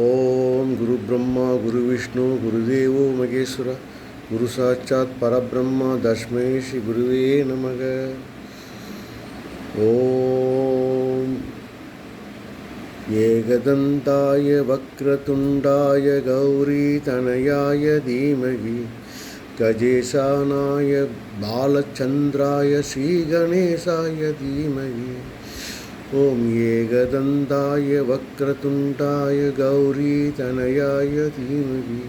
ஓம் குரு பிரம்மா குரு விஷ்ணு குருதேவோ மகேஸ்வர குரு சாட்சாத் பரபிரம்மா தஸ்மை ஸ்ரீ குருவே நமக. ஓம் ஏகதந்தாய வக்ரதுண்டாய கௌரி தனயாய தீமகி கஜேசானாய பாலச்சந்திராய ஸ்ரீகணேசாய தீமகி. ஓம் ஏகதந்தாய வக்ரதுண்டாய கௌரி தனயாய தீமகி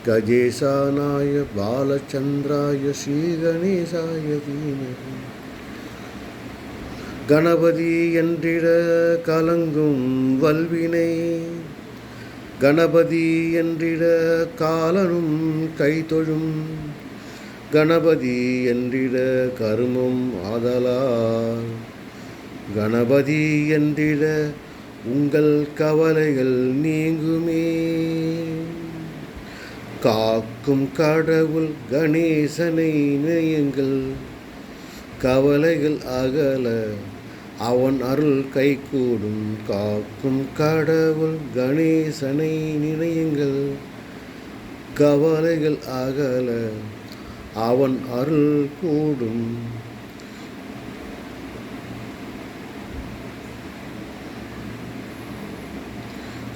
கஜேசானாய பாலச்சந்திராய ஸ்ரீகணேசாய தீமகி. கணபதி என்றிட கலங்கும் வல்வினை, கணபதி என்றிட காலனும் கைதொழும், கணபதி என்றிட கருமம் ஆதலால், கணபதி என்றிட உங்கள் கவலைகள் நீங்குமே. காக்கும் கடவுள் கணேசனை நினையுங்கள், கவலைகள் அகல அவன் அருள் கைகூடும். காக்கும் கடவுள் கணேசனை நினையுங்கள், கவலைகள் அகல அவன் அருள் கூடும்.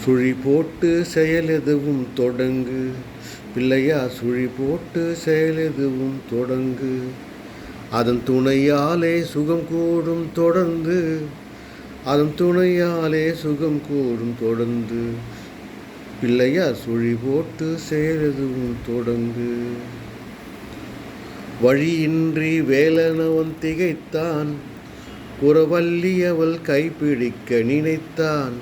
சுழி போட்டு செயல் எதுவும் தொடங்கு பிள்ளையா, சுழி போட்டு செயல் எதுவும் தொடங்கு, அதன் துணையாலே சுகம் கூடும் தொடர்ந்து, அதன் துணையாலே சுகம் கூடும் தொடர்ந்து. பிள்ளையா சுழி போட்டு செயல் எதுவும் தொடங்கு. வழியின்றி வேலனவன் திகைத்தான், குறவல்லியவள் கைப்பிடிக்க நினைத்தான்,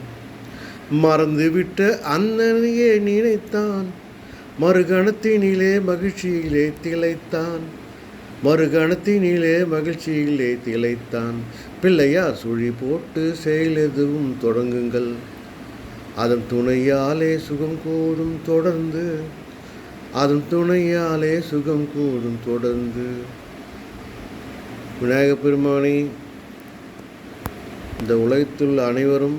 மறந்துவிட்ட அண்ணனையே நினைத்தான், மறுகணத்தினிலே மகிழ்ச்சியிலே திளைத்தான், மறுகணத்தினிலே மகிழ்ச்சியிலே திளைத்தான். பிள்ளையார் சுழி போட்டு செயல் எதுவும் தொடங்குங்கள், அதன் துணையாலே சுகம் கூடும் தொடர்ந்து, அதன் துணையாலே சுகம் கூடும் தொடர்ந்து. விநாயகப் பெருமானே, இந்த உலகத்தில் அனைவரும்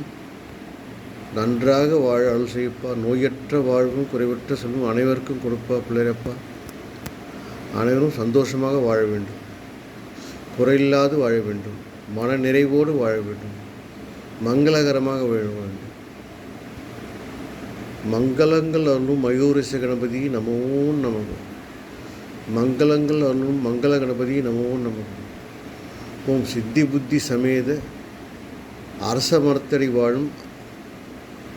நன்றாக வாழ அருள் செய்யப்பா. நோயற்ற வாழ்வும் குறைவற்ற செல்வம் அனைவருக்கும் கொடுப்பா. பிள்ளையப்பா, அனைவரும் சந்தோஷமாக வாழ வேண்டும், குறையில்லாது வாழ வேண்டும், மன நிறைவோடு வாழ வேண்டும், மங்களகரமாக வாழ வேண்டும். மங்களங்கள் அருளும் மயூரச கணபதி நமோ நமக. மங்களங்கள் அருளும் மங்கள கணபதி நமோ நமக. ஓம் சித்தி புத்தி சமேத அரச மரத்தடி வாழும்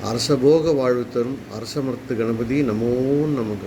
அரசபோக வாழ்வு தரும் அரசமர்த்த கணபதி நமோ நமக.